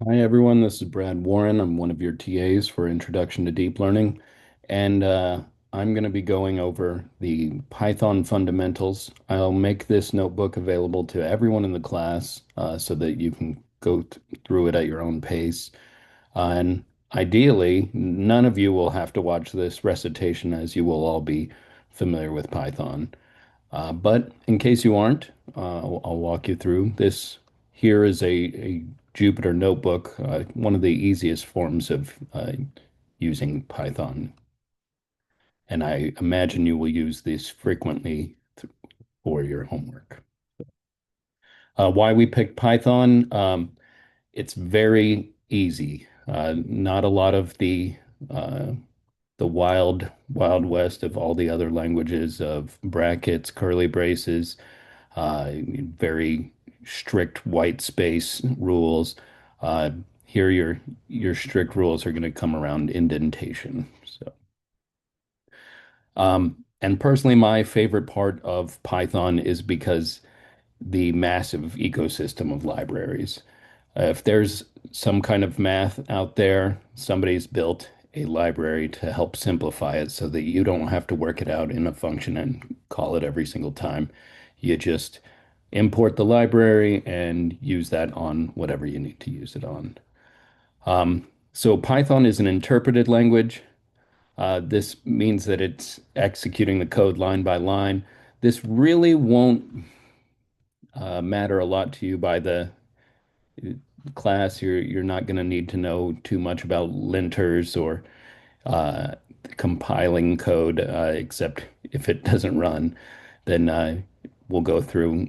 Hi, everyone. This is Brad Warren. I'm one of your TAs for Introduction to Deep Learning, and I'm going to be going over the Python fundamentals. I'll make this notebook available to everyone in the class so that you can go through it at your own pace. And ideally, none of you will have to watch this recitation as you will all be familiar with Python. But in case you aren't, I'll walk you through this. Here is a Jupyter notebook, one of the easiest forms of using Python. And I imagine you will use this frequently for your homework. Why we picked Python? It's very easy. Not a lot of uh, the wild west of all the other languages of brackets, curly braces, very strict white space rules. Uh, Here, your strict rules are going to come around indentation. And personally, my favorite part of Python is because the massive ecosystem of libraries. If there's some kind of math out there, somebody's built a library to help simplify it so that you don't have to work it out in a function and call it every single time. You just import the library and use that on whatever you need to use it on. So Python is an interpreted language. This means that it's executing the code line by line. This really won't matter a lot to you by the class. You're not going to need to know too much about linters or uh, compiling code, except if it doesn't run, then we'll go through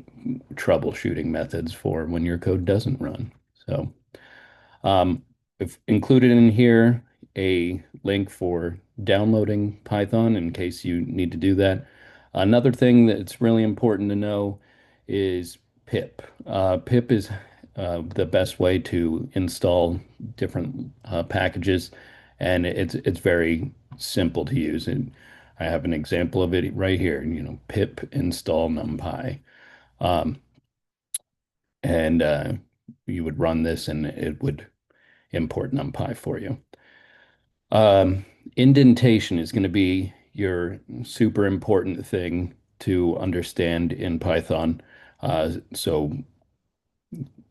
troubleshooting methods for when your code doesn't run. So I've included in here a link for downloading Python in case you need to do that. Another thing that's really important to know is pip. Pip is the best way to install different packages, and it's very simple to use. And I have an example of it right here. Pip install NumPy, and you would run this, and it would import NumPy for you. Um, Indentation is going to be your super important thing to understand in Python. So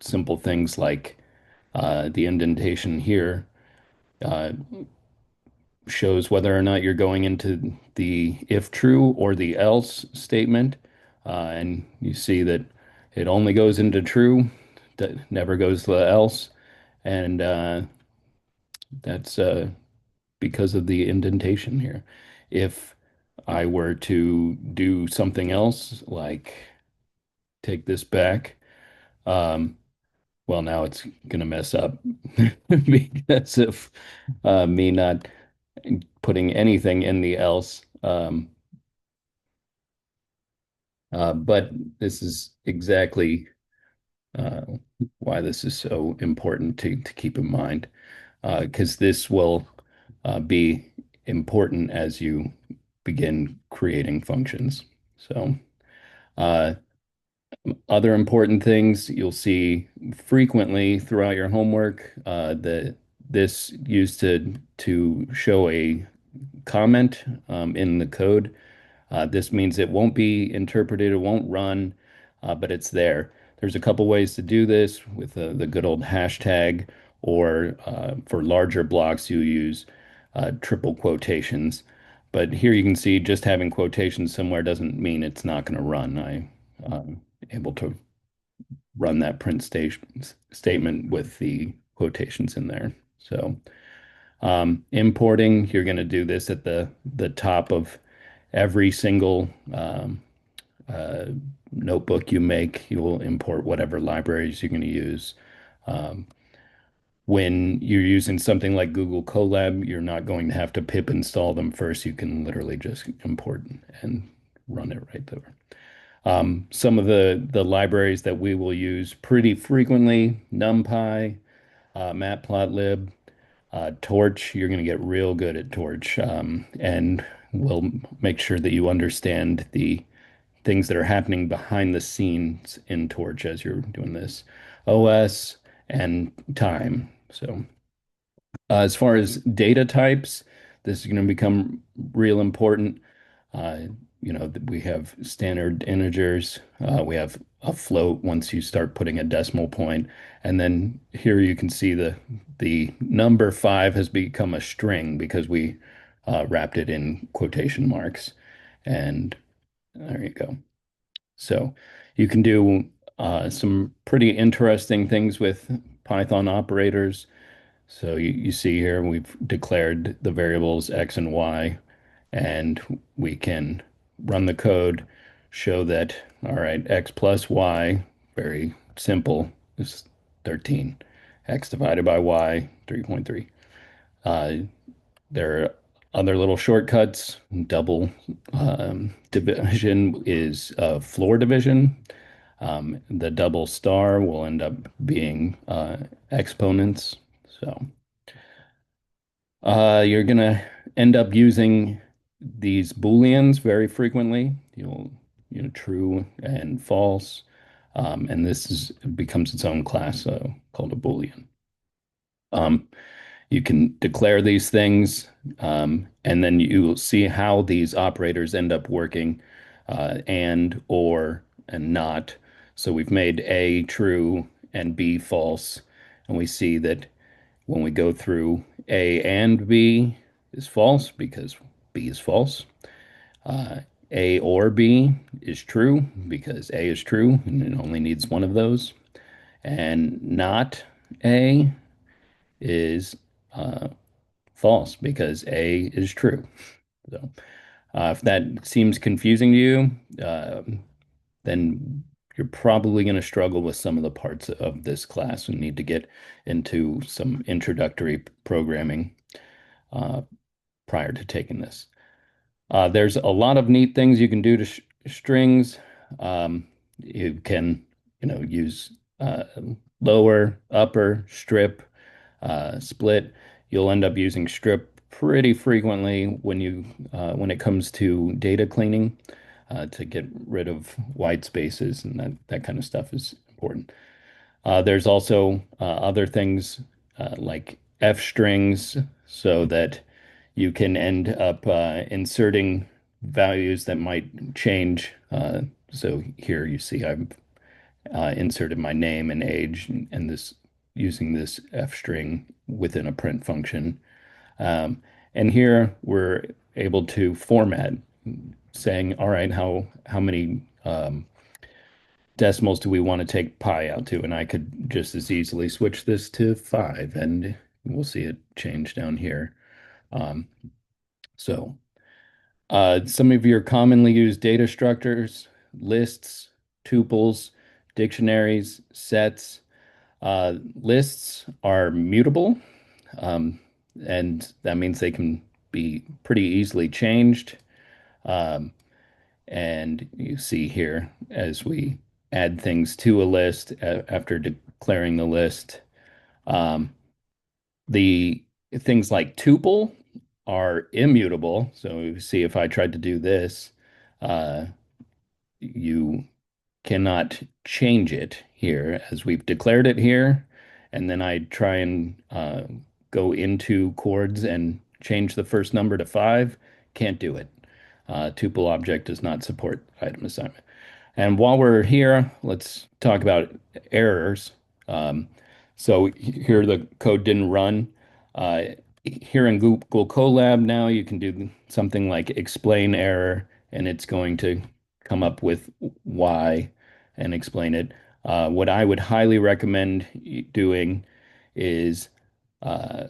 simple things like the indentation here uh, shows whether or not you're going into the if true or the else statement. And you see that it only goes into true, that never goes to the else. And that's because of the indentation here. If I were to do something else, like take this back, um, well, now it's going to mess up because of me not putting anything in the else. But this is exactly uh, why this is so important to keep in mind, because this will be important as you begin creating functions. So, uh, other important things you'll see frequently throughout your homework, that this used to show a comment in the code. This means it won't be interpreted, it won't run, but it's there. There's a couple ways to do this with the good old hashtag, or for larger blocks, you use triple quotations. But here you can see just having quotations somewhere doesn't mean it's not going to run. I'm able to run that print statement with the quotations in there. So importing, you're going to do this at the top of every single uh, notebook you make. You will import whatever libraries you're going to use. Um, when you're using something like Google Colab, you're not going to have to pip install them first. You can literally just import and run it right there. Some of the libraries that we will use pretty frequently: NumPy, Matplotlib, Torch. You're going to get real good at Torch, and we'll make sure that you understand the things that are happening behind the scenes in Torch as you're doing this. OS, and time. So as far as data types, this is going to become real important. Uh, we have standard integers. We have a float once you start putting a decimal point. And then here you can see the number five has become a string because we wrapped it in quotation marks. And there you go. So you can do some pretty interesting things with Python operators. So you see here we've declared the variables x and y, and we can run the code, show that, all right, x plus y, very simple, is 13. X divided by y, 3.3. Uh, there are other little shortcuts. Double division is floor division. The double star will end up being exponents. So you're gonna end up using these Booleans very frequently. True and false, and this becomes its own class called a Boolean. Um, you can declare these things, and then you'll see how these operators end up working, and, or, and not. So we've made A true and B false, and we see that when we go through A and B is false because B is false. Uh, A or B is true because A is true and it only needs one of those. And not A is uh, false because A is true. So if that seems confusing to you, then you're probably going to struggle with some of the parts of this class and need to get into some introductory programming uh, prior to taking this. There's a lot of neat things you can do to strings. You can, use lower, upper, strip, split. You'll end up using strip pretty frequently when it comes to data cleaning to get rid of white spaces and that kind of stuff is important. There's also other things like F strings so that you can end up inserting values that might change. So here you see I've inserted my name and age and this using this F string within a print function. Um, and here we're able to format saying, all right, how many decimals do we want to take pi out to? And I could just as easily switch this to 5, and we'll see it change down here. Um, so some of your commonly used data structures, lists, tuples, dictionaries, sets. Lists are mutable, um, and that means they can be pretty easily changed. Um, And you see here as we add things to a list after declaring the list, um, the things like tuple are immutable. So you see if I tried to do this, uh, you cannot change it here as we've declared it here. And then I try and go into chords and change the first number to 5. Can't do it. Tuple object does not support item assignment. And while we're here, let's talk about errors. Um, so here the code didn't run. Uh, Here in Google Colab now you can do something like explain error, and it's going to come up with why and explain it. What I would highly recommend doing is uh,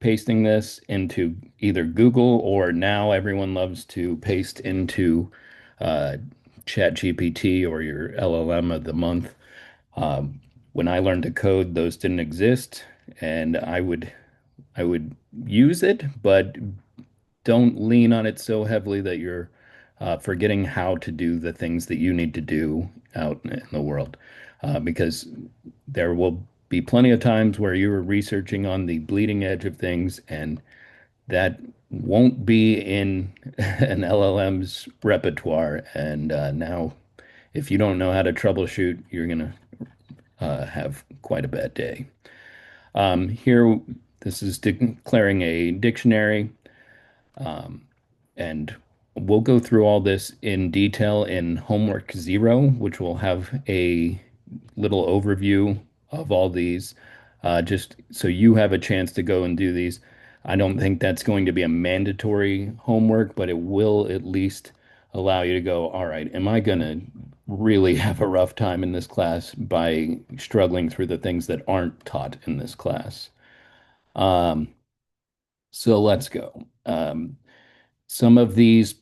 pasting this into either Google or now everyone loves to paste into uh, ChatGPT or your LLM of the month. When I learned to code, those didn't exist, and I would use it, but don't lean on it so heavily that you're forgetting how to do the things that you need to do out in the world, because there will be plenty of times where you're researching on the bleeding edge of things, and that won't be in an LLM's repertoire. And now, if you don't know how to troubleshoot, you're gonna have quite a bad day. Here, this is declaring a dictionary, um, and we'll go through all this in detail in homework zero, which will have a little overview of all these, just so you have a chance to go and do these. I don't think that's going to be a mandatory homework, but it will at least allow you to go, all right, am I going to really have a rough time in this class by struggling through the things that aren't taught in this class? Um, so let's go. Some of these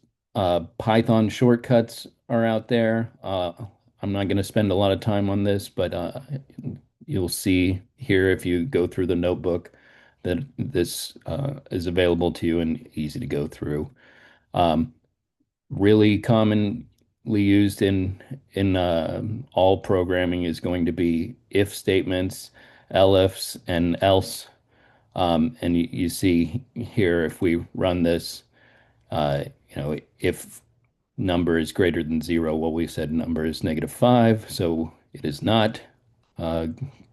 Python shortcuts are out there. I'm not going to spend a lot of time on this, but you'll see here if you go through the notebook that this is available to you and easy to go through. Um, really commonly used in all programming is going to be if statements, elifs, and else. And you see here if we run this. If number is greater than zero, well, we said number is -5, so it is not uh,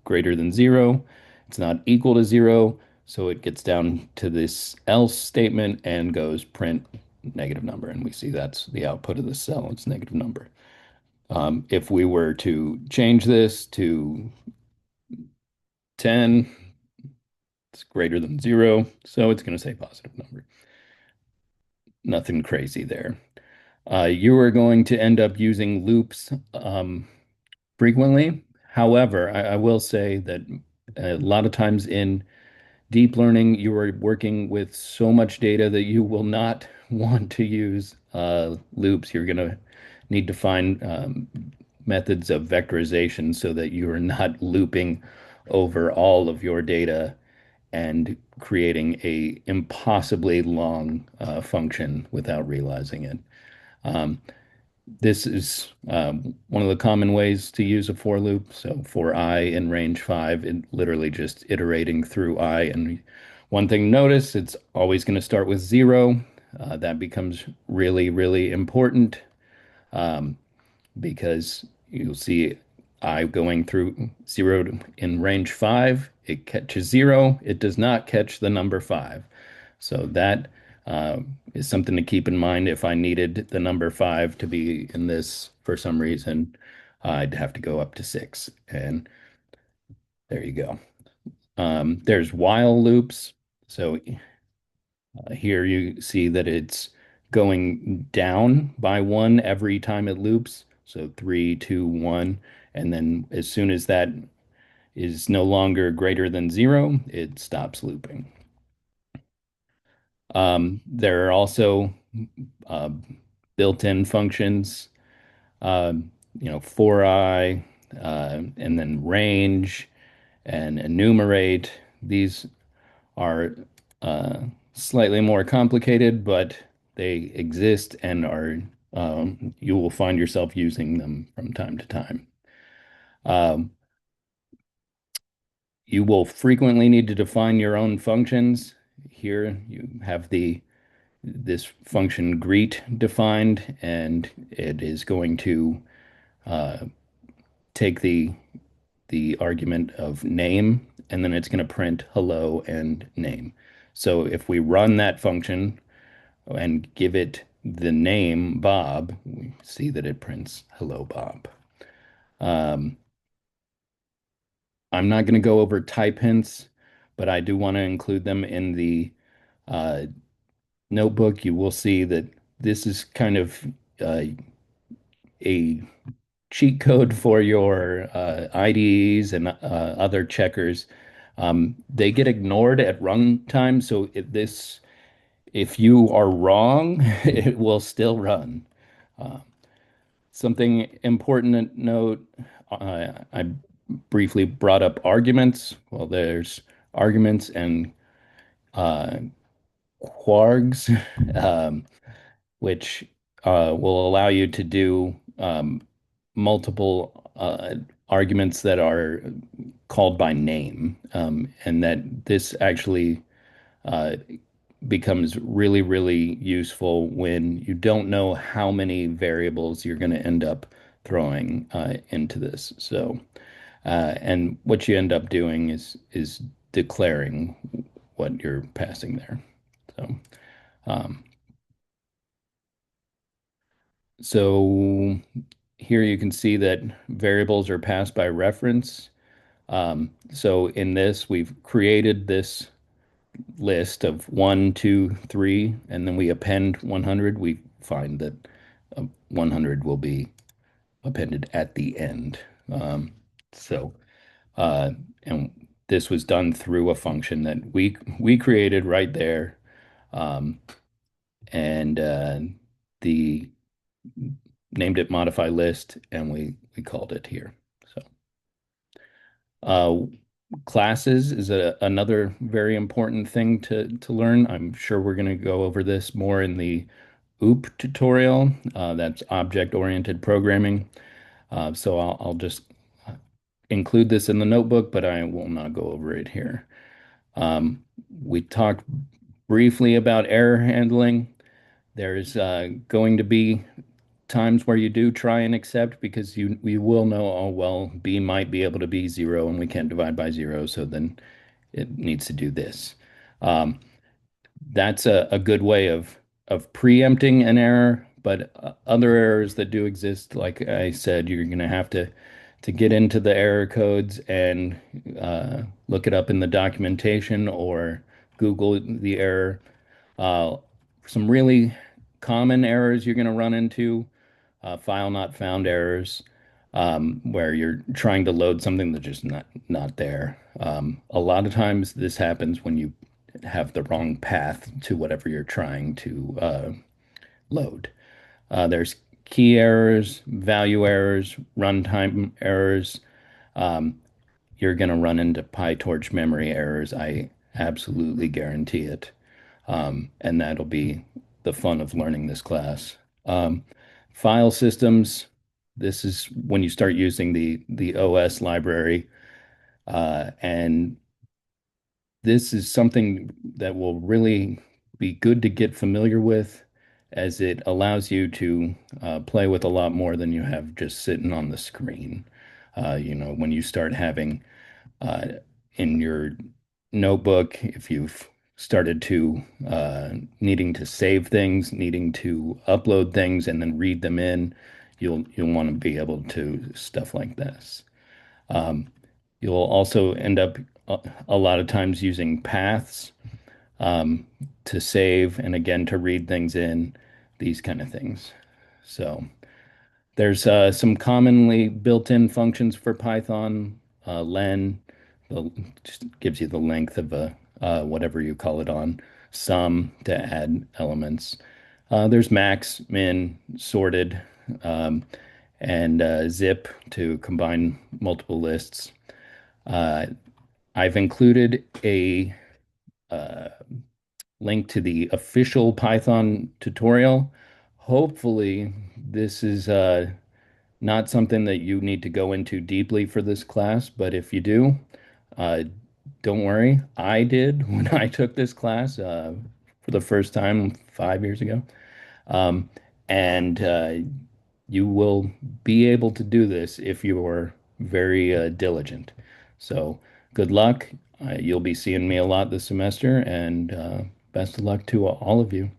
greater than zero. It's not equal to zero, so it gets down to this else statement and goes print negative number, and we see that's the output of the cell. It's negative number. If we were to change this to 10, it's greater than zero, so it's going to say positive number. Nothing crazy there. You are going to end up using loops frequently. However, I will say that a lot of times in deep learning, you are working with so much data that you will not want to use loops. You're going to need to find methods of vectorization so that you are not looping over all of your data and creating a impossibly long function without realizing it. Um, this is one of the common ways to use a for loop. So for I in range 5, it literally just iterating through I. And one thing to notice, it's always going to start with 0. That becomes really, really important um, because you'll see I going through 0 in range 5. It catches 0. It does not catch the number 5. So that uh, is something to keep in mind. If I needed the number 5 to be in this for some reason, I'd have to go up to 6. And there you go. There's while loops. So here you see that it's going down by 1 every time it loops. So 3, 2, 1. And then as soon as that is no longer greater than 0, it stops looping. There are also uh, built-in functions, uh, for I, and then range and enumerate. These are uh, slightly more complicated, but they exist and are you will find yourself using them from time to time. Um, you will frequently need to define your own functions. Here you have this function greet defined, and it is going to uh, take the argument of name, and then it's going to print hello and name. So if we run that function and give it the name Bob, we see that it prints hello Bob. Um, I'm not going to go over type hints, but I do want to include them in the uh, notebook. You will see that this is kind of uh, a cheat code for your IDEs and other checkers. They get ignored at runtime, so if you are wrong, it will still run. Uh, Something important to note, I briefly brought up arguments. Well, there's arguments and uh, quargs, um, which will allow you to do multiple arguments that are called by name, and that this actually uh, becomes really, really useful when you don't know how many variables you're going to end up throwing into this. So And what you end up doing is declaring what you're passing there. So, um, so here you can see that variables are passed by reference. So in this, we've created this list of 1, 2, 3, and then we append 100. We find that 100 will be appended at the end. Um, so, uh, and this was done through a function that we created right there, um, and the named it modify list, and we called it here. So, uh, classes is another very important thing to learn. I'm sure we're going to go over this more in the OOP tutorial. That's object-oriented programming. So I'll just include this in the notebook, but I will not go over it here. We talked briefly about error handling. There's going to be times where you do try and accept because you will know, oh, well, B might be able to be zero and we can't divide by zero, so then it needs to do this. Um, that's a good way of preempting an error, but other errors that do exist, like I said, you're going to have to get into the error codes and look it up in the documentation or Google the error. Uh, some really common errors you're going to run into, file not found errors, where you're trying to load something that's just not there. A lot of times this happens when you have the wrong path to whatever you're trying to load. There's key errors, value errors, runtime errors. Um, you're going to run into PyTorch memory errors. I absolutely guarantee it. And that'll be the fun of learning this class. Um, File systems, this is when you start using the OS library, and this is something that will really be good to get familiar with as it allows you to play with a lot more than you have just sitting on the screen. When you start having uh, in your notebook, if you've started to needing to save things, needing to upload things, and then read them in, you'll want to be able to stuff like this. Um, you'll also end up a lot of times using paths um, to save and again to read things in, these kind of things. So. There's some commonly built-in functions for Python. Len just gives you the length of a whatever you call it on. Sum to add elements. There's max, min, sorted, um, and zip to combine multiple lists. Uh, I've included a uh, link to the official Python tutorial. Hopefully, this is not something that you need to go into deeply for this class, but if you do, uh, don't worry. I did when I took this class for the first time 5 years ago. Um, and you will be able to do this if you are very diligent. So good luck. You'll be seeing me a lot this semester, and best of luck to all of you.